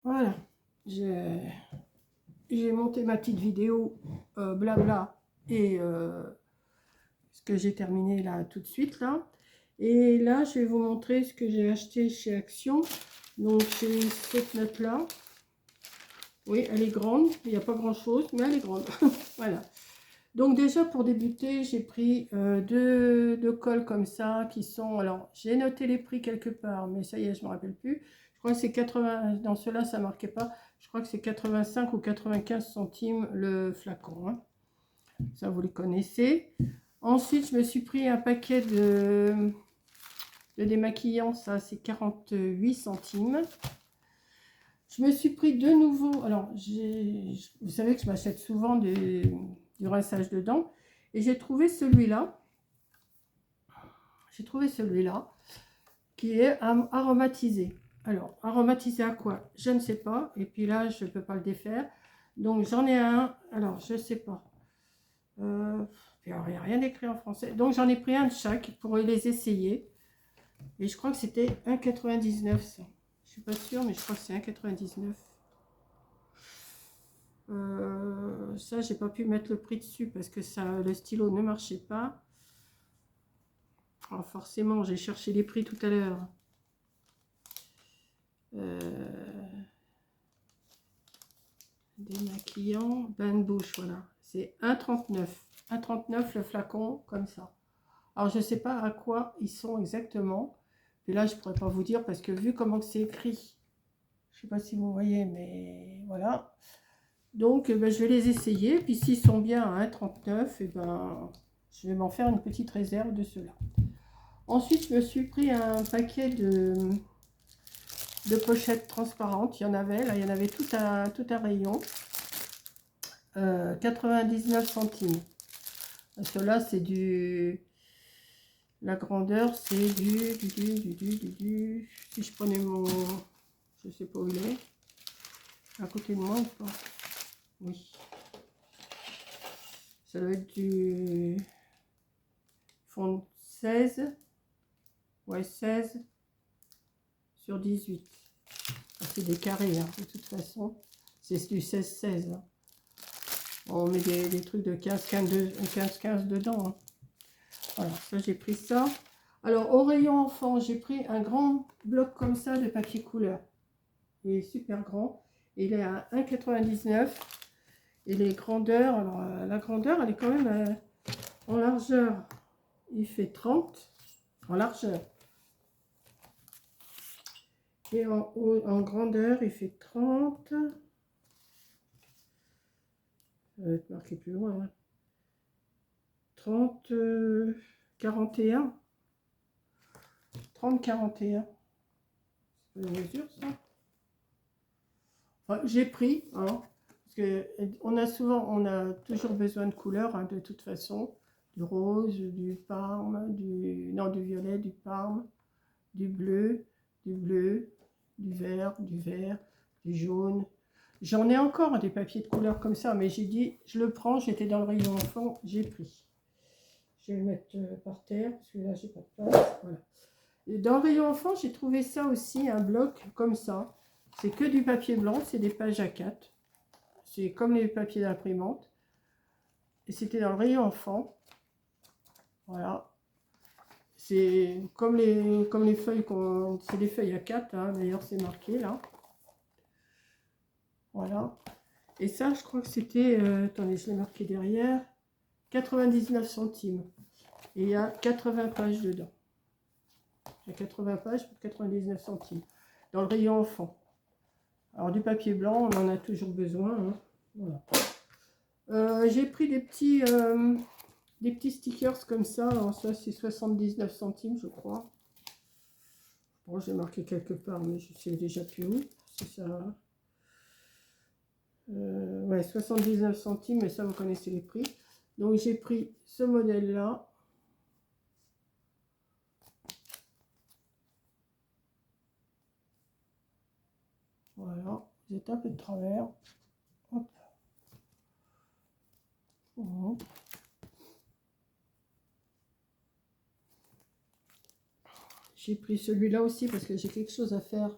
Voilà, j'ai monté ma petite vidéo blabla et ce que j'ai terminé là tout de suite là. Et là, je vais vous montrer ce que j'ai acheté chez Action. Donc, c'est cette note là. Oui, elle est grande. Il n'y a pas grand chose, mais elle est grande. Voilà. Donc déjà pour débuter, j'ai pris deux cols comme ça qui sont... Alors j'ai noté les prix quelque part, mais ça y est, je ne me rappelle plus. Je crois que c'est 80... Dans ceux-là, ça ne marquait pas. Je crois que c'est 85 ou 95 centimes le flacon, hein. Ça, vous les connaissez. Ensuite, je me suis pris un paquet de démaquillants. Ça, c'est 48 centimes. Je me suis pris de nouveau... Alors, vous savez que je m'achète souvent du rinçage de dents. Et j'ai trouvé celui-là. J'ai trouvé celui-là qui est aromatisé. Alors, aromatisé à quoi? Je ne sais pas. Et puis là, je ne peux pas le défaire. Donc, j'en ai un. Alors, je ne sais pas. Il n'y a rien écrit en français. Donc, j'en ai pris un de chaque pour les essayer. Et je crois que c'était 1,99 ça. Je ne suis pas sûre, mais je crois que c'est 1,99. Ça, j'ai pas pu mettre le prix dessus parce que ça, le stylo ne marchait pas. Alors forcément, j'ai cherché les prix tout à l'heure. Démaquillant, bain de bouche, voilà. C'est 1,39. 1,39 le flacon, comme ça. Alors, je ne sais pas à quoi ils sont exactement. Et là, je ne pourrais pas vous dire parce que vu comment c'est écrit, je ne sais pas si vous voyez, mais voilà. Donc, ben, je vais les essayer. Puis, s'ils sont bien à 1,39, et ben, je vais m'en faire une petite réserve de ceux-là. Ensuite, je me suis pris un paquet de pochettes transparentes. Il y en avait, là, il y en avait tout un rayon. 99 centimes. Cela, c'est du... La grandeur, c'est Si je prenais mon... Je sais pas où il est. À côté de moi ou pas? Oui. Ça doit être du... Fond 16. Ouais, 16 sur 18. C'est des carrés, hein, de toute façon. C'est du 16-16. Hein. On met des trucs de 15-15 dedans. Hein. Voilà, ça j'ai pris ça. Alors au rayon enfant, j'ai pris un grand bloc comme ça de papier couleur. Il est super grand. Il est à 1,99. Et les grandeurs, alors la grandeur, elle est quand même en largeur. Il fait 30 en largeur. Et en grandeur, il fait 30. Ça va être marqué plus loin. Hein. 30, 41. 30, 41. C'est une mesure, ça. Enfin, j'ai pris, hein, parce que on a toujours besoin de couleurs, hein, de toute façon. Du rose, du parme, du violet, du parme, du bleu, du vert, du jaune. J'en ai encore des papiers de couleur comme ça, mais j'ai dit, je le prends, j'étais dans le rayon enfant, j'ai pris. Je vais le mettre par terre, parce que là, j'ai pas de place. Voilà. Et dans le rayon enfant, j'ai trouvé ça aussi, un bloc comme ça. C'est que du papier blanc, c'est des pages A4. C'est comme les papiers d'imprimante. Et c'était dans le rayon enfant. Voilà. C'est comme les feuilles, c'est des feuilles A4, hein, d'ailleurs c'est marqué là. Voilà. Et ça, je crois que c'était, attendez, je l'ai marqué derrière, 99 centimes. Et il y a 80 pages dedans. Il y a 80 pages pour 99 centimes. Dans le rayon enfant. Alors du papier blanc, on en a toujours besoin. Hein. Voilà. J'ai pris des petits stickers comme ça. Alors ça, c'est 79 centimes, je crois. Bon, j'ai marqué quelque part, mais je sais déjà plus où. C'est ça. Ouais, 79 centimes, mais ça, vous connaissez les prix. Donc, j'ai pris ce modèle-là. Voilà, vous êtes un peu de travers. Hop. Voilà. J'ai pris celui-là aussi parce que j'ai quelque chose à faire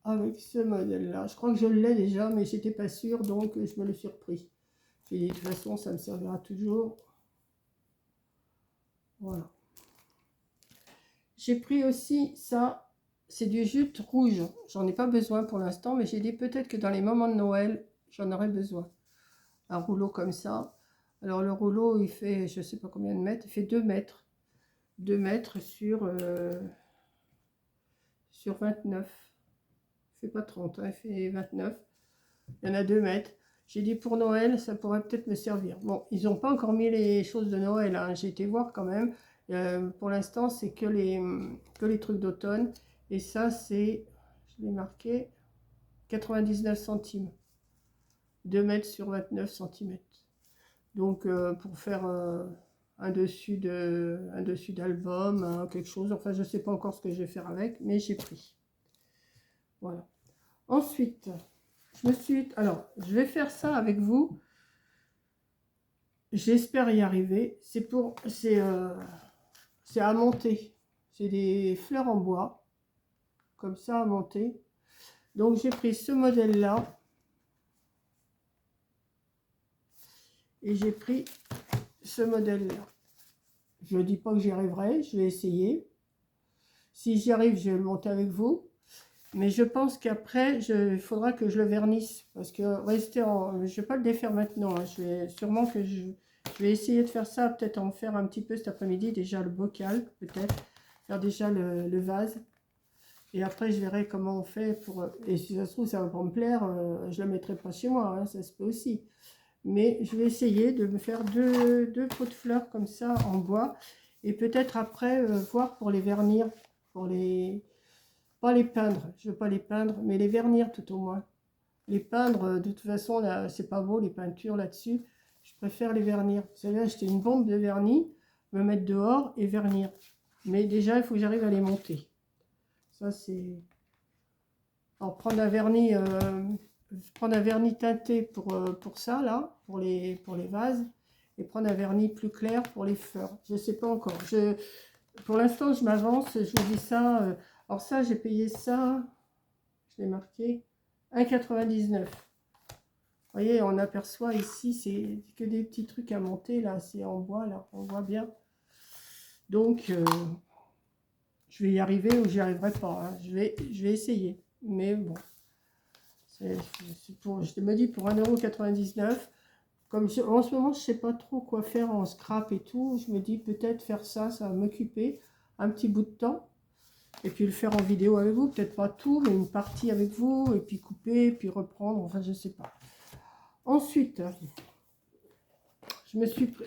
avec ce modèle-là. Je crois que je l'ai déjà, mais j'étais pas sûre, donc je me le suis repris. Et de toute façon, ça me servira toujours. Voilà. J'ai pris aussi ça, c'est du jute rouge. J'en ai pas besoin pour l'instant, mais j'ai dit peut-être que dans les moments de Noël, j'en aurais besoin. Un rouleau comme ça. Alors le rouleau, il fait, je sais pas combien de mètres, il fait 2 mètres. 2 mètres sur 29. Il fait pas 30, hein, il fait 29. Il y en a 2 mètres. J'ai dit pour Noël, ça pourrait peut-être me servir. Bon, ils n'ont pas encore mis les choses de Noël, hein. J'ai été voir quand même. Pour l'instant, c'est que les trucs d'automne. Et ça, c'est, je l'ai marqué, 99 centimes. 2 mètres sur 29 cm. Donc, pour faire un dessus d'album, hein, quelque chose. Enfin, je ne sais pas encore ce que je vais faire avec, mais j'ai pris. Voilà. Ensuite, alors, je vais faire ça avec vous. J'espère y arriver. C'est à monter. C'est des fleurs en bois, comme ça à monter. Donc j'ai pris ce modèle-là. Et j'ai pris ce modèle-là. Je ne dis pas que j'y arriverai, je vais essayer. Si j'y arrive, je vais le monter avec vous. Mais je pense qu'après, il faudra que je le vernisse. Parce que rester en... Je ne vais pas le défaire maintenant. Hein. Sûrement que je vais essayer de faire ça, peut-être en faire un petit peu cet après-midi. Déjà le bocal, peut-être. Faire déjà le vase. Et après, je verrai comment on fait pour... Et si ça se trouve, ça va pas me plaire, je ne la mettrai pas chez moi. Hein. Ça se peut aussi. Mais je vais essayer de me faire deux pots de fleurs comme ça en bois. Et peut-être après, voir pour les vernir. Pas les peindre, je ne veux pas les peindre, mais les vernir tout au moins. Les peindre, de toute façon, là, c'est pas beau, les peintures là-dessus. Je préfère les vernir. Vous savez, acheter une bombe de vernis, me mettre dehors et vernir. Mais déjà, il faut que j'arrive à les monter. Ça, c'est... Alors, prendre un vernis teinté pour ça, là, pour les vases. Et prendre un vernis plus clair pour les fleurs. Je ne sais pas encore. Pour l'instant, je m'avance, je vous dis ça. Alors ça, j'ai payé ça, je l'ai marqué, 1,99. Vous voyez, on aperçoit ici, c'est que des petits trucs à monter, là, c'est en bois, là, on voit bien. Donc, je vais y arriver ou j'y arriverai pas. Hein. Je vais essayer. Mais bon, je me dis pour 1,99 €, comme en ce moment, je ne sais pas trop quoi faire en scrap et tout, je me dis peut-être faire ça, ça va m'occuper un petit bout de temps. Et puis le faire en vidéo avec vous, peut-être pas tout, mais une partie avec vous, et puis couper, puis reprendre, enfin je sais pas. Ensuite,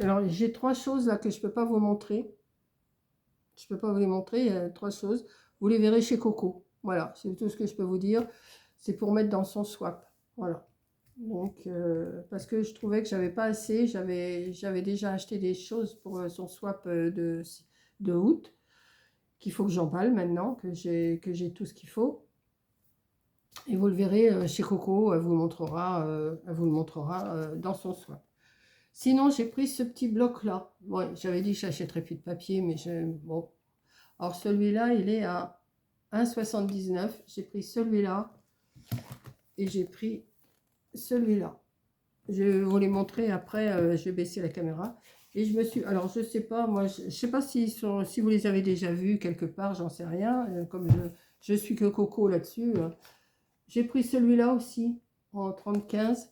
alors j'ai 3 choses là que je peux pas vous montrer. Je peux pas vous les montrer, il y a 3 choses. Vous les verrez chez Coco. Voilà, c'est tout ce que je peux vous dire. C'est pour mettre dans son swap. Voilà. Donc, parce que je trouvais que j'avais pas assez, j'avais déjà acheté des choses pour son swap de août. Qu'il faut que j'emballe maintenant, que j'ai tout ce qu'il faut. Et vous le verrez chez Coco, elle vous le montrera dans son swap. Sinon, j'ai pris ce petit bloc-là. Ouais, j'avais dit que j'achèterais plus de papier, mais bon. Alors celui-là, il est à 1,79. J'ai pris celui-là et j'ai pris celui-là. Je vais vous les montrer après, je vais baisser la caméra. Et je me suis... Alors, je sais pas, moi, je sais pas si vous les avez déjà vus quelque part, j'en sais rien. Comme je suis que Coco là-dessus. J'ai pris celui-là aussi, en 30-15.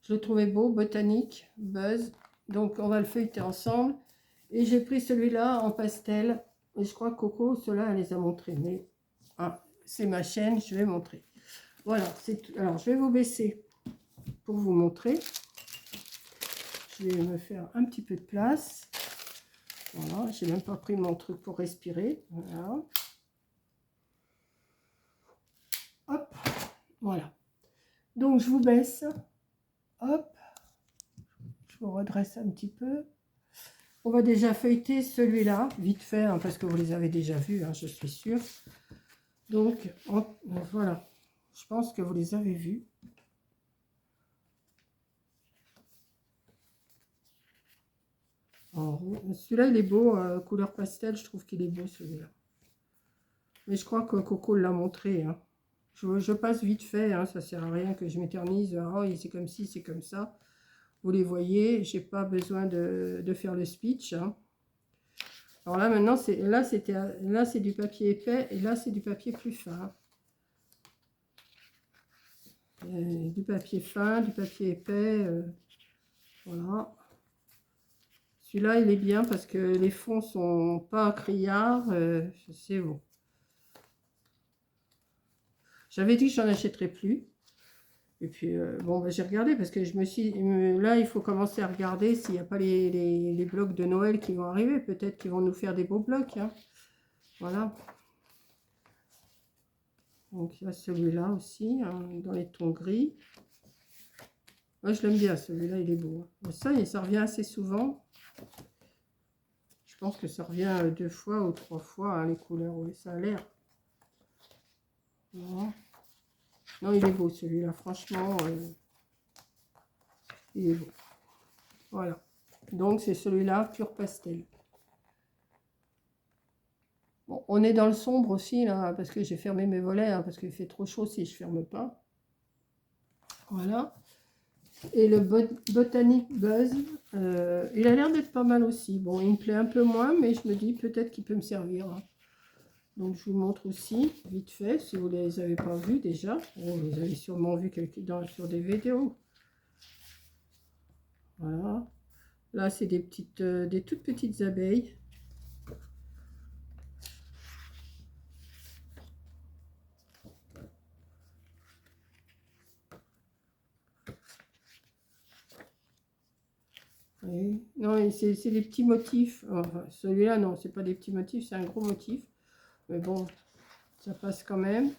Je le trouvais beau, botanique, buzz. Donc, on va le feuilleter ensemble. Et j'ai pris celui-là en pastel. Et je crois que Coco, ceux-là, elle les a montrés. Mais c'est ma chaîne, je vais montrer. Voilà, c'est tout. Alors, je vais vous baisser pour vous montrer. Je vais me faire un petit peu de place. Voilà, j'ai même pas pris mon truc pour respirer. Voilà. Hop, voilà. Donc je vous baisse. Hop, je vous redresse un petit peu. On va déjà feuilleter celui-là, vite fait, hein, parce que vous les avez déjà vus, hein, je suis sûre. Donc, voilà. Je pense que vous les avez vus. Celui-là, il est beau, couleur pastel, je trouve qu'il est beau celui-là. Mais je crois que Coco l'a montré. Hein. Je passe vite fait, hein, ça sert à rien que je m'éternise. Oh, c'est comme ci, c'est comme ça. Vous les voyez, j'ai pas besoin de faire le speech. Hein. Alors là, maintenant, là, c'est du papier épais et là, c'est du papier plus fin. Du papier fin, du papier épais. Voilà. Celui-là, il est bien parce que les fonds sont pas criards. C'est bon. J'avais dit que j'en achèterais plus. Et puis, bon, bah, j'ai regardé parce que je me suis... là, il faut commencer à regarder s'il n'y a pas les blocs de Noël qui vont arriver. Peut-être qu'ils vont nous faire des beaux blocs. Hein. Voilà. Donc, il y a celui-là aussi, hein, dans les tons gris. Moi, je l'aime bien, celui-là, il est beau. Hein. Ça revient assez souvent. Je pense que ça revient 2 fois ou 3 fois, hein, les couleurs. Oui, ça a l'air. Voilà. Non, il est beau, celui-là. Franchement, il est beau. Voilà. Donc, c'est celui-là, pur pastel. Bon, on est dans le sombre aussi, là, parce que j'ai fermé mes volets, hein, parce qu'il fait trop chaud si je ferme pas. Voilà. Et le Botanic Buzz, il a l'air d'être pas mal aussi. Bon, il me plaît un peu moins, mais je me dis peut-être qu'il peut me servir. Hein. Donc, je vous montre aussi, vite fait, si vous ne les avez pas vus déjà. Bon, vous les avez sûrement vus sur des vidéos. Voilà. Là, c'est des toutes petites abeilles. Oui. Non, c'est des petits motifs. Enfin, celui-là, non, c'est pas des petits motifs, c'est un gros motif. Mais bon, ça passe quand même.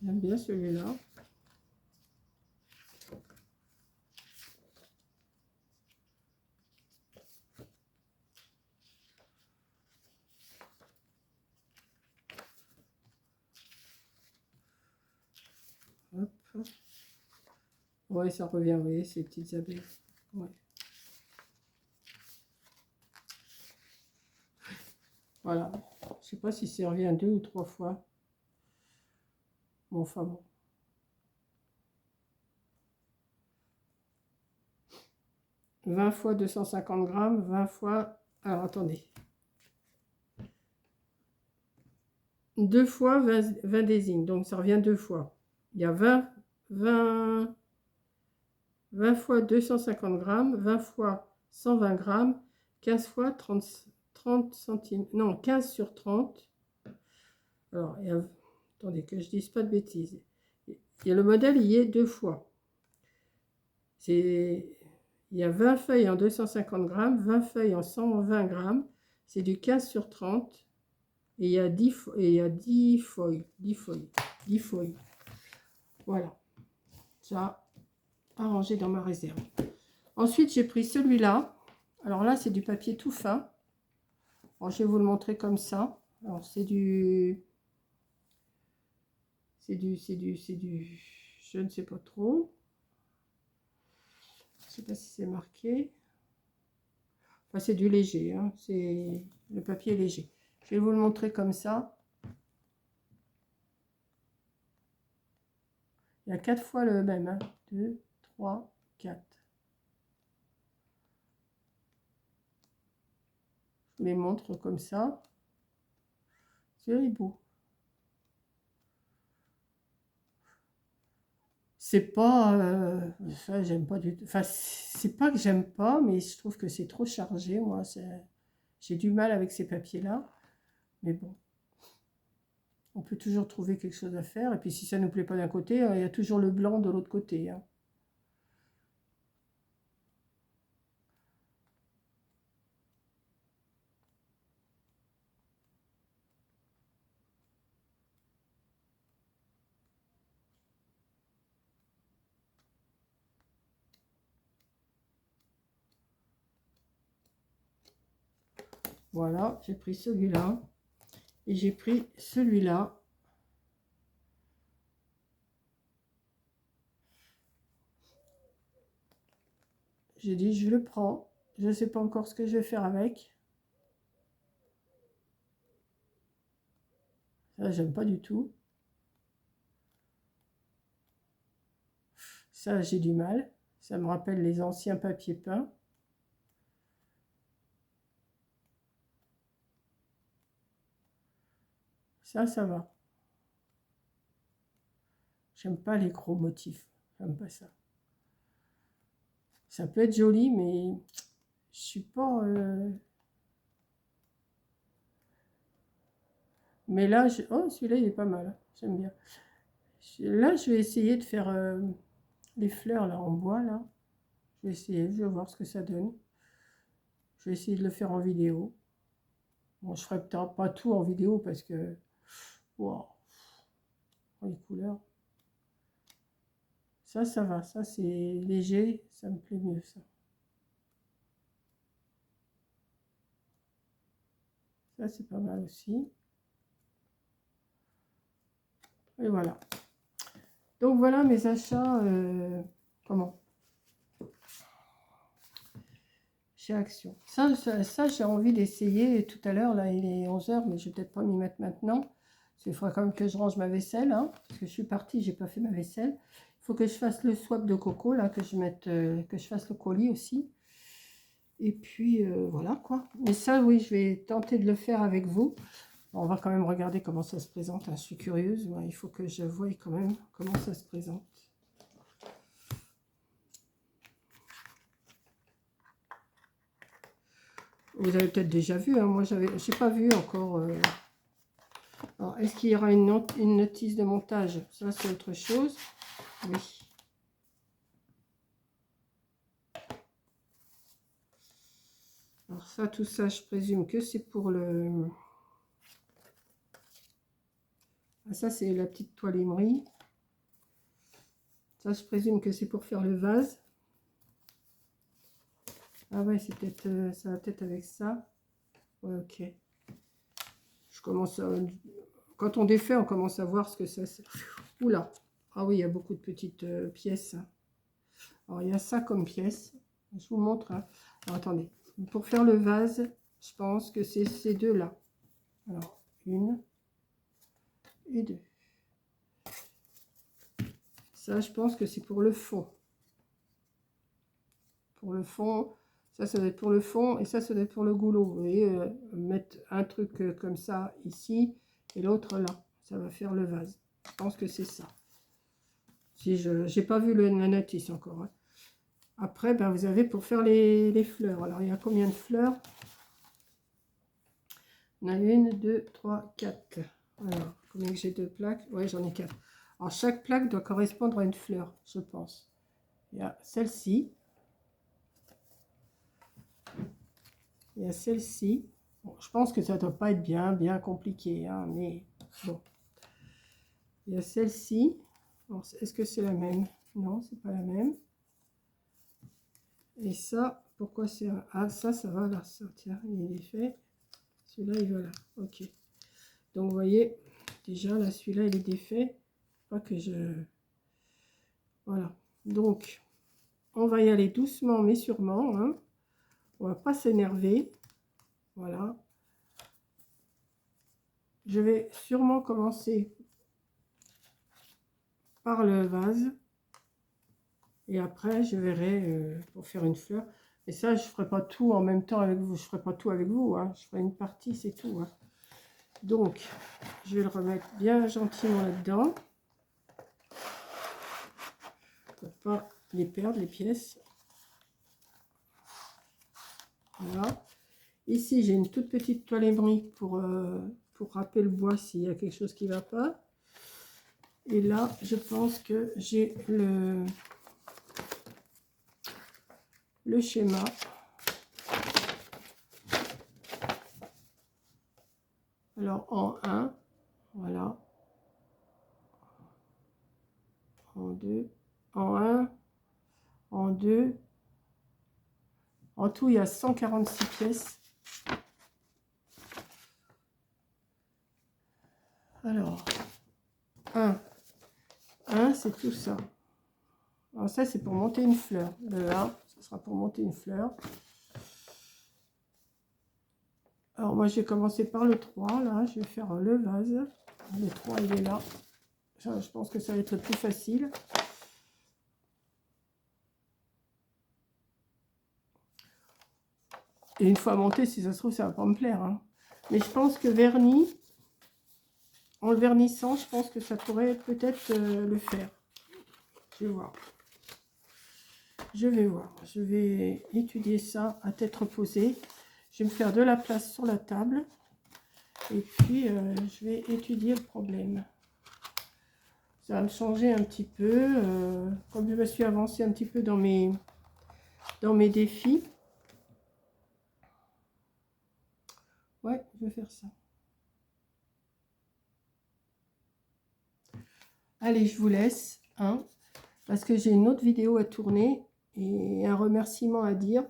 J'aime bien celui-là. Hop. Ouais, ça revient, vous voyez, ces petites abeilles. Ouais. Voilà. Je sais pas si ça revient 2 ou 3 fois. Bon, enfin bon. « 20 fois 250 grammes, 20 fois... » Alors, attendez. 2 fois 20 désignes, donc ça revient 2 fois. Il y a 20 fois 250 grammes, 20 fois 120 grammes, 15 fois 30 centimes. Non, 15 sur 30. Alors, attendez, que je dise pas de bêtises. Il y a le modèle, il y est 2 fois. Il y a 20 feuilles en 250 grammes, 20 feuilles en 120 grammes. C'est du 15 sur 30. Et il y a 10 feuilles. 10 feuilles. 10 feuilles. Voilà. Ça, arrangé dans ma réserve. Ensuite, j'ai pris celui-là. Alors là, c'est du papier tout fin. Alors, je vais vous le montrer comme ça. Alors, c'est du... Je ne sais pas trop. Je ne sais pas si c'est marqué. Enfin, c'est du léger. Hein. C'est le papier léger. Je vais vous le montrer comme ça. Il y a 4 fois le même. Hein. 2, 3, 4. Je vous les montre comme ça. C'est beau. C'est pas... ça, j'aime pas du tout. Enfin, c'est pas que j'aime pas, mais je trouve que c'est trop chargé. Moi, j'ai du mal avec ces papiers-là. Mais bon. On peut toujours trouver quelque chose à faire. Et puis, si ça ne nous plaît pas d'un côté, il y a toujours le blanc de l'autre côté. Hein. Voilà, j'ai pris celui-là. Et j'ai pris celui-là. J'ai dit, je le prends. Je ne sais pas encore ce que je vais faire avec. Ça, j'aime pas du tout. Ça, j'ai du mal. Ça me rappelle les anciens papiers peints. Ça va. J'aime pas les gros motifs. J'aime pas ça. Ça peut être joli, mais je suis pas... Mais là, oh, celui-là, il est pas mal. J'aime bien. Là, je vais essayer de faire les fleurs là en bois, là. Je vais essayer, je vais voir ce que ça donne. Je vais essayer de le faire en vidéo. Bon, je ferai peut-être pas tout en vidéo parce que... Wow, les couleurs. Ça va. Ça, c'est léger. Ça me plaît mieux, ça. Ça, c'est pas mal aussi. Et voilà. Donc, voilà mes achats. Comment? Chez Action. Ça j'ai envie d'essayer tout à l'heure. Là, il est 11 h, mais je vais peut-être pas m'y mettre maintenant. Parce qu'il faudra quand même que je range ma vaisselle. Hein, parce que je suis partie, j'ai pas fait ma vaisselle. Il faut que je fasse le swap de coco, là, que je mette, que je fasse le colis aussi. Et puis, voilà, quoi. Mais ça, oui, je vais tenter de le faire avec vous. On va quand même regarder comment ça se présente. Hein. Je suis curieuse. Ouais, il faut que je voie quand même comment ça se présente. Vous avez peut-être déjà vu. Hein. Moi, j'ai pas vu encore... Alors, est-ce qu'il y aura une notice de montage? Ça, c'est autre chose. Oui. Alors ça, tout ça, je présume que c'est pour le... Ah, ça, c'est la petite toile émerie. Ça, je présume que c'est pour faire le vase. Ah ouais, c'est peut-être... ça va peut-être avec ça. Ouais, ok. Je commence à... Quand on défait, on commence à voir ce que ça... Oula. Ah oui, il y a beaucoup de petites pièces. Alors, il y a ça comme pièce. Je vous montre. Hein. Alors, attendez. Pour faire le vase, je pense que c'est ces deux-là. Alors, une et deux. Ça, je pense que c'est pour le fond. Pour le fond, ça doit être pour le fond et ça doit être pour le goulot. Vous voyez, mettre un truc comme ça ici et l'autre là. Ça va faire le vase. Je pense que c'est ça. Si je n'ai pas vu la notice encore. Hein. Après, ben, vous avez pour faire les fleurs. Alors, il y a combien de fleurs? On a 1, 2, 3, 4. Alors, combien que j'ai de plaques? Oui, j'en ai 4. Alors, chaque plaque doit correspondre à une fleur, je pense. Il y a celle-ci. Il y a celle-ci. Bon, je pense que ça ne doit pas être bien compliqué, hein, mais bon. Il y a celle-ci. Est-ce que c'est la même? Non, c'est pas la même. Et ça, pourquoi c'est... Ah, ça va là, ça, tiens, il est fait. Celui-là, il va là. Ok. Donc, vous voyez, déjà, là, celui-là, il est défait. Pas que je... Voilà. Donc, on va y aller doucement, mais sûrement. Hein. On va pas s'énerver. Voilà. Je vais sûrement commencer par le vase. Et après, je verrai pour faire une fleur. Et ça, je ne ferai pas tout en même temps avec vous. Je ne ferai pas tout avec vous. Hein. Je ferai une partie, c'est tout. Hein. Donc, je vais le remettre bien gentiment là-dedans. Pour ne pas les perdre, les pièces. Voilà. Ici, j'ai une toute petite toile émerie pour râper le bois s'il y a quelque chose qui ne va pas. Et là, je pense que j'ai le schéma. Alors, en 1, voilà. En 2, en 1, en 2. En tout, il y a 146 pièces. Alors, 1, c'est tout ça. Alors ça, c'est pour monter une fleur. Le 1, ce sera pour monter une fleur. Alors moi, je vais commencer par le 3, là. Je vais faire le vase. Le 3, il est là. Je pense que ça va être le plus facile. Et une fois monté, si ça se trouve, ça va pas me plaire. Hein. Mais je pense que vernis, en le vernissant, je pense que ça pourrait peut-être le faire. Je vais voir. Je vais voir. Je vais étudier ça à tête reposée. Je vais me faire de la place sur la table. Et puis, je vais étudier le problème. Ça va me changer un petit peu. Comme je me suis avancée un petit peu dans mes défis. Ouais, je vais faire ça. Allez, je vous laisse, hein, parce que j'ai une autre vidéo à tourner et un remerciement à dire.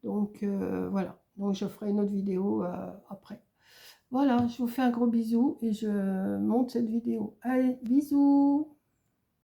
Donc, voilà. Donc, je ferai une autre vidéo après. Voilà, je vous fais un gros bisou et je monte cette vidéo. Allez, bisous!